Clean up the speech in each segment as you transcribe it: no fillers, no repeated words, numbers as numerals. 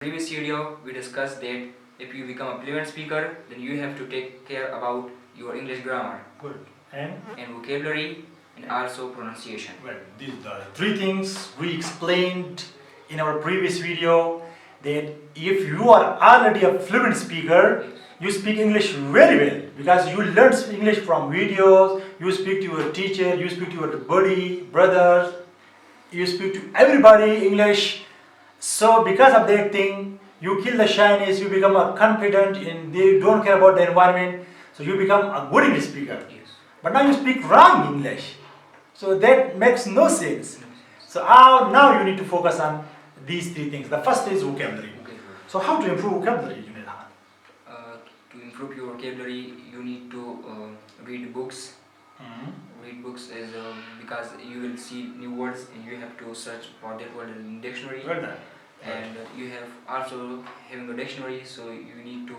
Previous video we discussed that if you become a fluent speaker, then you have to take care about your English grammar. Good. And vocabulary and also pronunciation. Well, these are the three things we explained in our previous video, that if you are already a fluent speaker, you speak English very well because you learn English from videos, you speak to your teacher, you speak to your buddy, brothers, you speak to everybody English. So because of that thing, you kill the shyness, you become a confident and they don't care about the environment. So you become a good English speaker. Yes. But now you speak wrong English. So that makes no sense. So now you need to focus on these three things. The first is vocabulary. So how to improve vocabulary, Junaid? To improve your vocabulary, you need to read books. Read books is because you will see new words and you have to search for that word in dictionary. Well done. And you have also having a dictionary, so you need to.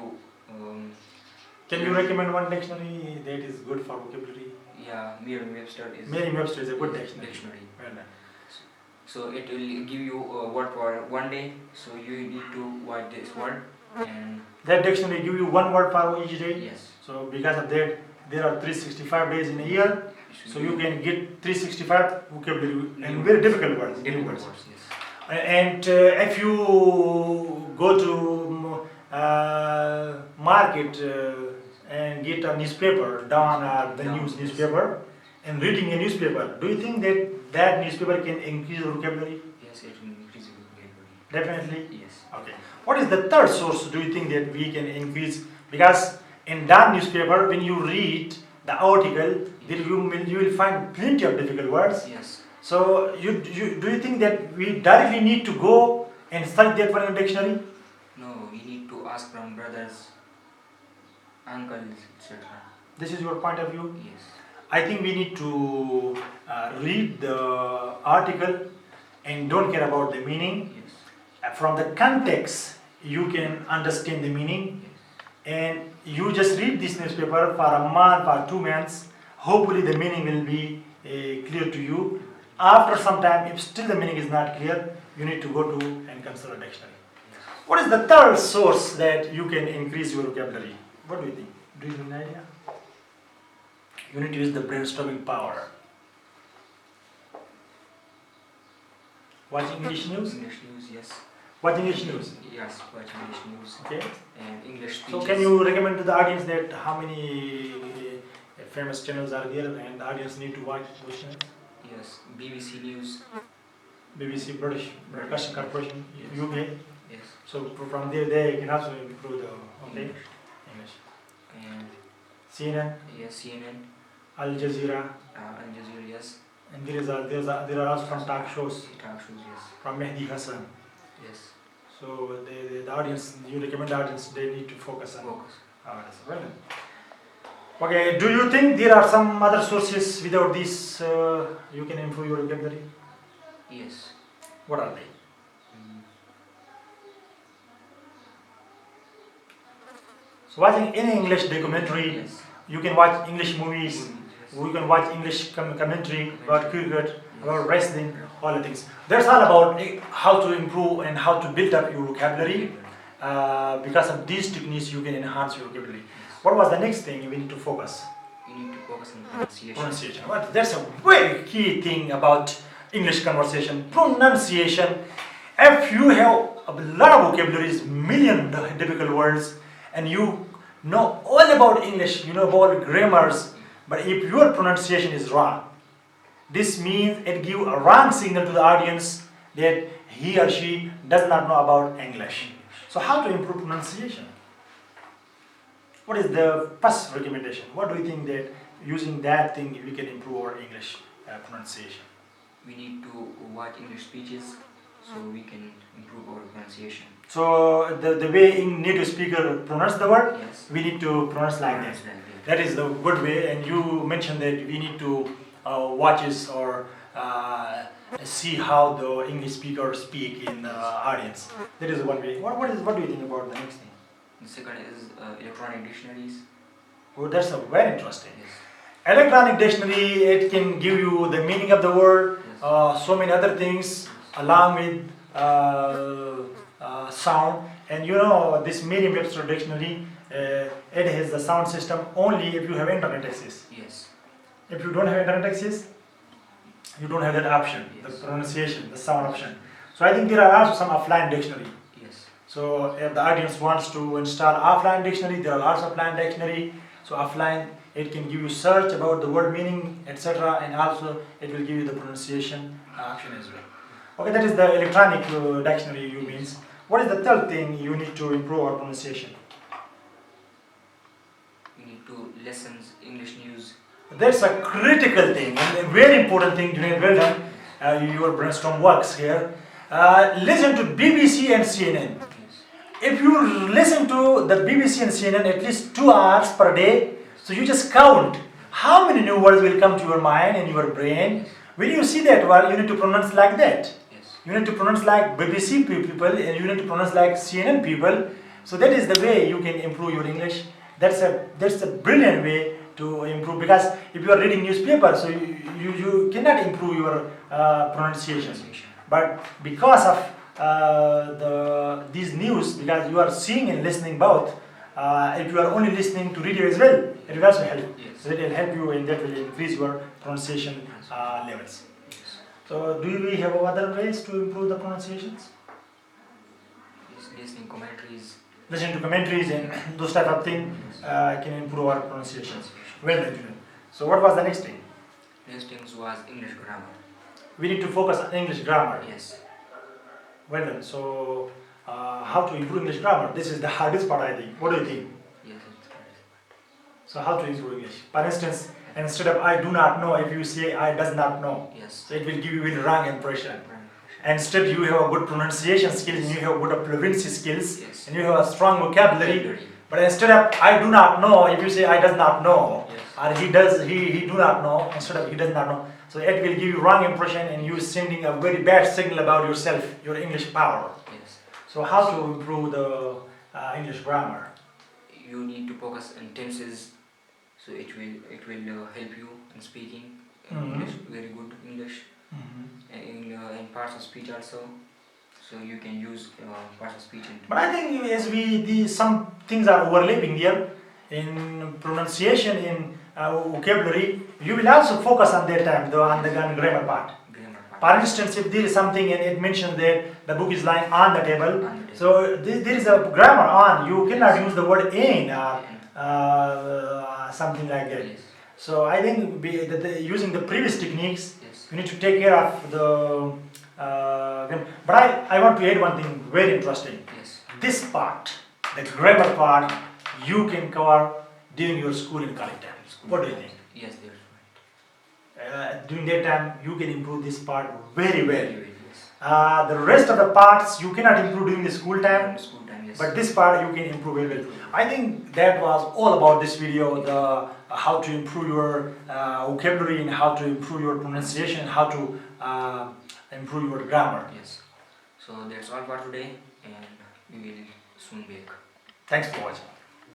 Can you recommend one dictionary that is good for vocabulary? Yeah, Merriam-Webster is. Merriam-Webster is a good dictionary. Well done. So it will give you a word for one day. So you need to watch this word and. That dictionary give you one word for each day. Yes. So because of that, there are 365 days in a year. So you can get 365 vocabulary and very difficult words. Difficult words, yes. And if you go to market and get a newspaper, Dawn or the news newspaper, and reading a newspaper, do you think that that newspaper can increase your vocabulary? Yes, it will increase your vocabulary. Definitely? Yes. Okay. What is the third source do you think that we can increase? Because in that newspaper, when you read the article, then you will find plenty of difficult words. Yes. So do you think that we directly need to go and search that one in the dictionary? No, you need to ask from brothers, uncles, etc. This is your point of view? Yes. I think we need to read the article and don't care about the meaning. Yes. From the context, you can understand the meaning. Yes. And you just read this newspaper for a month or 2 months. Hopefully the meaning will be clear to you. After some time, if still the meaning is not clear, you need to go to and consult a dictionary. What is the third source that you can increase your vocabulary? What do you think? Do you have an idea? You need to use the brainstorming power. Watch English news? English news, yes. Watch English news? Yes, watch English news. Okay. And English speeches. So can you recommend to the audience that how many famous channels are there and the audience need to watch those channels? Yes, BBC News. BBC, British Broadcasting Corporation, Yes. UK. Yes. So from there they can also improve the English. And CNN, yes, CNN, Al Jazeera, Al Jazeera, yes. and there are also some talk shows Talk shows, yes. from Mehdi Hassan. Yes. So the audience, you recommend the audience they need to focus on. Focus. Well done. Okay, do you think there are some other sources without this you can improve your vocabulary? Yes. What are they? So watching any English documentary, Yes. you can watch English movies, Yes. you can watch English commentary about cricket, about wrestling, all the things. That's all about how to improve and how to build up your vocabulary. Because of these techniques, you can enhance your vocabulary. What was the next thing we need to focus? You need to focus on pronunciation. Pronunciation. What? That's a very key thing about English conversation. Pronunciation. If you have a lot of vocabularies, million difficult words, and you know all about English, you know about grammars, but if your pronunciation is wrong, this means it gives a wrong signal to the audience that he or she does not know about English. So how to improve pronunciation? What is the first recommendation? What do you think that using that thing we can improve our English pronunciation? We need to watch English speeches so we can improve our pronunciation. So the way native speaker pronounce the word, Yes. we need to pronounce like that. That is the good way. And you mentioned that we need to watch this or see how the English speakers speak in the audience. That is one way. What do you think about the next thing? The second is electronic dictionaries. Oh, that's very interesting. Yes. Electronic dictionary, it can give you the meaning of the word, Yes. so many other things, along with sound, and you know this Merriam-Webster dictionary, it has the sound system only if you have internet access. Yes. If you don't have internet access, you don't have that option, Yes. the pronunciation, the sound option. So I think there are also some offline dictionary. Yes. So if the audience wants to install offline dictionary, there are lots of offline dictionary. So offline, it can give you search about the word meaning, etc., and also it will give you the pronunciation option as well. Okay, that is the electronic dictionary you means. What is the third thing you need to improve our pronunciation? You need to listen English news. That's a critical thing and a very important thing. Junaid, well done. Your brainstorm works here. Listen to BBC and CNN. Yes. If you listen to the BBC and CNN at least 2 hours per day, so you just count how many new words will come to your mind and your brain. Yes. When you see that word, you need to pronounce like that. Yes. You need to pronounce like BBC people and you need to pronounce like CNN people. So that is the way you can improve your English. That's a brilliant way to improve, because if you are reading newspaper, so you cannot improve your pronunciation. But because of these news, because you are seeing and listening both, if you are only listening to radio as well, it will also help. Yes. So it will help you and that will increase your pronunciation levels. Yes. So do we have other ways to improve the pronunciations? Yes. Listening commentaries. Listening to commentaries and those type of things can improve our pronunciations. Well done, Junaid. So what was the next thing? Next thing was English grammar. We need to focus on English grammar. Yes. Well done. So how to improve English grammar? This is the hardest part, I think. What do you think? Yes. It's correct. So how to improve English? For instance, instead of I do not know, if you say I does not know, Yes. so it will give you a wrong impression. Right. Instead, you have a good pronunciation skills and you have good fluency skills Yes. and you have a strong vocabulary. Vocabulary. But instead of I do not know, if you say I does not know, Yes. or he do not know, instead of he does not know, so it will give you wrong impression and you sending a very bad signal about yourself, your English power. Yes. So how to improve the English grammar? You need to focus on tenses, so it will help you in speaking English, very good English, in parts of speech also. So you can use parts of speech. But I think as some things are overlapping there in pronunciation, in vocabulary, you will also focus on that time, on the grammar part. For instance, if there is something and it mentions that the book is lying on the table, so there is a grammar on. You cannot use the word in or something like that. Yes. So I think using the previous techniques, Yes. you need to take care of the grammar. But I want to add one thing very interesting. Yes. This part, the grammar part, you can cover during your school and college time. What do you think? Yes, that's right. During that time, you can improve this part very well. Very well, yes. The rest of the parts you cannot improve during the school time, School time, yes. but this part you can improve very well. I think that was all about this video, the how to improve your vocabulary and how to improve your pronunciation, how to improve your grammar. Yes. So that's all for today, and we will soon be back. Thanks for watching.